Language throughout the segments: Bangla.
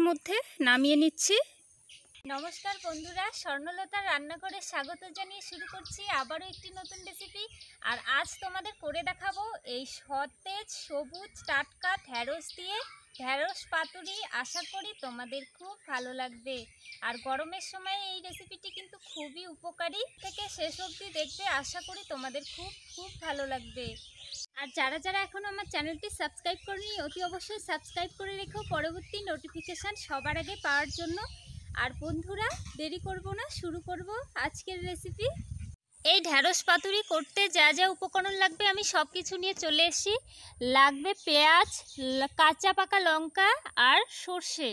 মধ্যে নামিয়ে নিচ্ছি। নমস্কার বন্ধুরা, স্বর্ণলতার রান্নাঘরে স্বাগত জানিয়ে শুরু করছি আবারও একটি নতুন রেসিপি। আর আজ তোমাদের করে দেখাবো এই সতেজ সবুজ টাটকা ঢ্যাঁড়স দিয়ে ঢ্যাঁড়স পাতুরি। আশা করি তোমাদের খুব ভালো লাগবে। আর গরমের সময় এই রেসিপিটি কিন্তু খুবই উপকারী, থেকে শেষ অবধি দেখবে। আশা করি তোমাদের খুব ভালো লাগবে। আর যারা যারা এখন আমার চ্যানেলটি সাবস্ক্রাইব করেনি অতি অবশ্যই সাবস্ক্রাইব করে রেখো পরবর্তী নোটিফিকেশান সবার আগে পাওয়ার জন্য। আর বন্ধুরা দেরি করব না, শুরু করব আজকের রেসিপি। এই ঢ্যাঁড়স পাতুরি করতে যা যা উপকরণ লাগবে আমি সব কিছু নিয়ে চলে এসেছি। লাগবে পেঁয়াজ, কাঁচা পাকা লঙ্কা আর সর্ষে।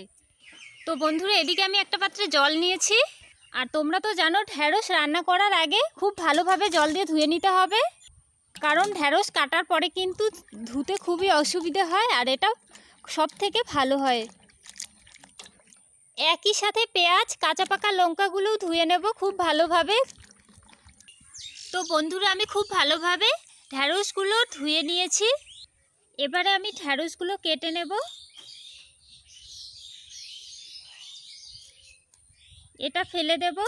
তো বন্ধুরা এদিকে আমি একটা পাত্রে জল নিয়েছি। আর তোমরা তো জানো ঢ্যাঁড়স রান্না করার আগে খুব ভালোভাবে জল দিয়ে ধুয়ে নিতে হবে, কারণ ঢ্যাঁড়স কাটার পরে কিন্তু ধুতে খুবই অসুবিধে হয়, আর এটা সব থেকে ভালো হয়। একই সাথে পেঁয়াজ কাঁচা পাকা লঙ্কাগুলোও ধুয়ে নেব খুব ভালোভাবে। তো বন্ধুরা আমি খুব ভালোভাবে ঢ্যাঁড়সগুলো ধুয়ে নিয়েছি। এবারে আমি ঢ্যাঁড়সগুলো কেটে নেব। এটা ফেলে দেব।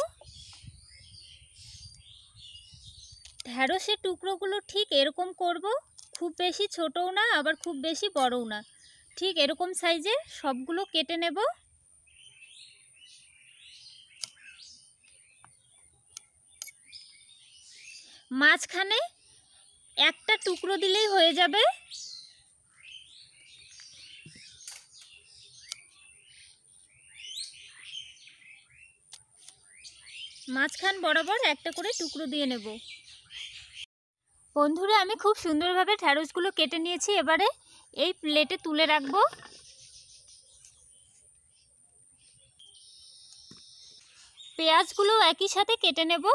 ঢ্যাঁড়সের টুকরোগুলো ঠিক এরকম করব, খুব বেশি ছোটও না আবার খুব বেশি বড়ও না, ঠিক এরকম সাইজের সবগুলো কেটে নেব। মাঝখানে একটা টুকরো দিলেই হয়ে যাবে। মাঝখান বরাবর একটা করে টুকরো দিয়ে নেব। বন্ধুরা আমি খুব সুন্দরভাবে ঢ্যাঁড়সগুলো কেটে নিয়েছি। এবারে এই প্লেটে তুলে রাখবো। পেঁয়াজগুলো একই সাথে কেটে নেব।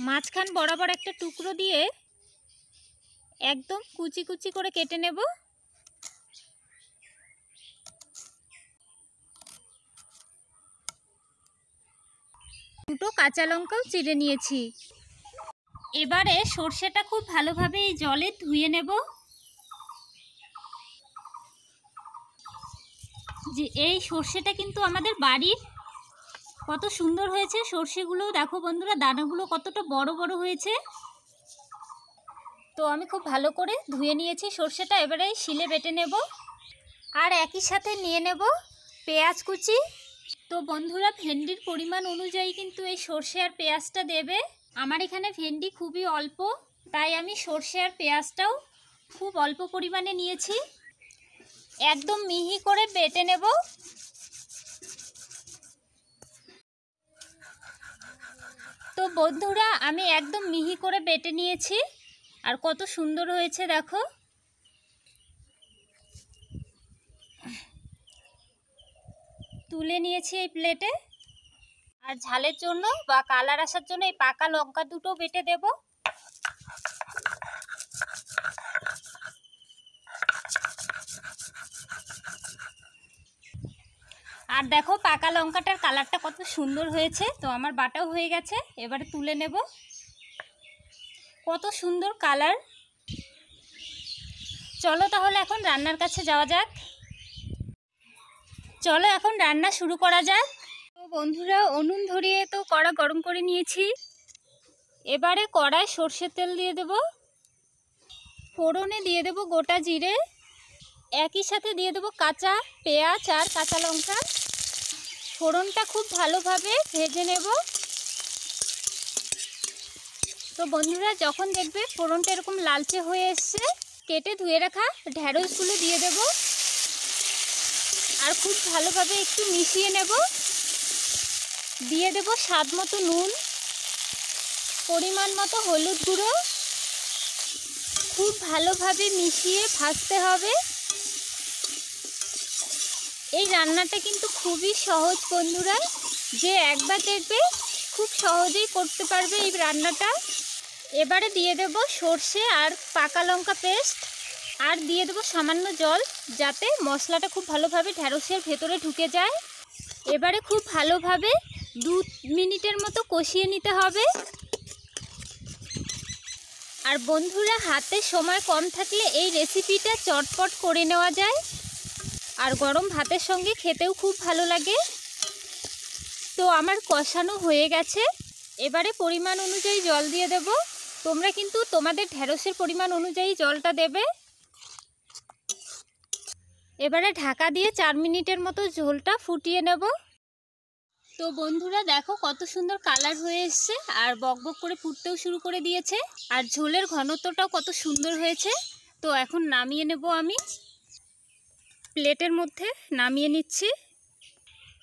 মাঝখান বরাবর একটা টুকরো দিয়ে একদম কুচি কুচি করে কেটে নেব। দুটো কাঁচা লঙ্কাও চিড়ে নিয়েছি। এবারে সর্ষেটা খুব ভালোভাবে এই জলে ধুয়ে নেব। যে এই সর্ষেটা কিন্তু আমাদের বাড়ির, কত সুন্দর হয়েছে সর্ষেগুলো। দেখো বন্ধুরা দানাগুলো কতটা বড় বড় হয়েছে। তো আমি খুব ভালো করে ধুয়ে নিয়েছি সর্ষেটা। এবারে শিলে বেটে নেব। আর একই সাথে নিয়ে নেব পেঁয়াজ কুচি। তো বন্ধুরা ভেন্ডির পরিমাণ অনুযায়ী কিন্তু এই সর্ষে আর পেঁয়াজটা দেবে। আমার এখানে ভেন্ডি খুবই অল্প, তাই আমি সর্ষে আর পেঁয়াজটাও খুব অল্প পরিমাণে নিয়েছি। একদম মিহি করে বেটে নেব। তো বন্ধুরা আমি একদম মিহি করে বেটে নিয়েছি। আর কত সুন্দর হয়েছে দেখো। তুলে নিয়েছি এই প্লেটে। আর ঝালের জন্য বা কালার আসার জন্য এই পাকা লঙ্কা দুটো বেটে দেব। আর দেখো পাকা লঙ্কাটার কালারটা কত সুন্দর হয়েছে। তো আমার বাটাও হয়ে গেছে, এবারে তুলে নেব। কত সুন্দর কালার। চলো তাহলে এখন রান্নার কাছে যাওয়া যাক। চলো এখন রান্না শুরু করা যাক। তো বন্ধুরা উনুন ধরিয়ে তো কড়া গরম করে নিয়েছি। এবারে কড়ায় সর্ষের তেল দিয়ে দেব। ফোড়নে দিয়ে দেব গোটা জিরে। একই সাথে দিয়ে দেব কাঁচা পেঁয়াজ আর কাঁচা লঙ্কা। ফোড়নটা খুব ভালোভাবে ভেজে নেব। তো বন্ধুরা যখন দেখবে ফোড়নটা এরকম লালচে হয়ে এসছে, কেটে ধুয়ে রাখা ঢ্যাঁড়সগুলো দিয়ে দেব। আর খুব ভালোভাবে একটু মিশিয়ে নেব। দিয়ে দেব স্বাদ মতো নুন, পরিমাণ মতো হলুদ গুঁড়ো। খুব ভালোভাবে মিশিয়ে ভাজতে হবে। এই রান্নাটা কিন্তু খুবই সহজ বন্ধুরা, যে একবার দেখবে খুব সহজেই করতে পারবে এই রান্নাটা। এবারে দিয়ে দেব সর্ষে আর পাকা লঙ্কা পেস্ট। আর দিয়ে দেব সামান্য জল, যাতে মশলাটা খুব ভালোভাবে ঢ্যাঁড়সের ভেতরে ঢুকে যায়। এবারে খুব ভালোভাবে 2 মিনিটের মতো কষিয়ে নিতে হবে। আর বন্ধুরা হাতে সময় কম থাকলে এই রেসিপিটা চটপট করে নেওয়া যায়। আর গরম ভাতের সঙ্গে খেতেও খুব ভালো লাগে। তো আমার কষানো হয়ে গেছে, এবারে পরিমাণ অনুযায়ী জল দিয়ে দেব। তোমরা কিন্তু তোমাদের ঢেঁড়সের পরিমাণ অনুযায়ী জলটা দেবে। এবারে ঢাকা দিয়ে 4 মিনিটের মতো ঝোলটা ফুটিয়ে নেব। তো বন্ধুরা দেখো কত সুন্দর কালার হয়ে এসছে, আর বকবক করে ফুটতেও শুরু করে দিয়েছে, আর ঝোলের ঘনত্বটাও কত সুন্দর হয়েছে। তো এখন নামিয়ে নেব, আমি প্লেটের মধ্যে নামিয়ে নিচ্ছি।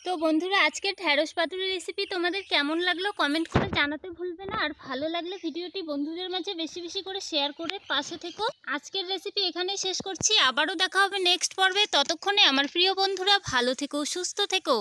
তো বন্ধুরা আজকের ঢেঁড়স পাতুরি রেসিপি তোমাদের কেমন লাগলো কমেন্ট করে জানাতে ভুলবে না, আর ভালো লাগলে ভিডিওটি বন্ধুদের মাঝে বেশি বেশি করে শেয়ার করে পাশে থেকো। আজকের রেসিপি এখানেই শেষ করছি, আবারও দেখা হবে নেক্সট পর্বে। ততক্ষণে আমার প্রিয় বন্ধুরা ভালো থেকো, সুস্থ থেকো।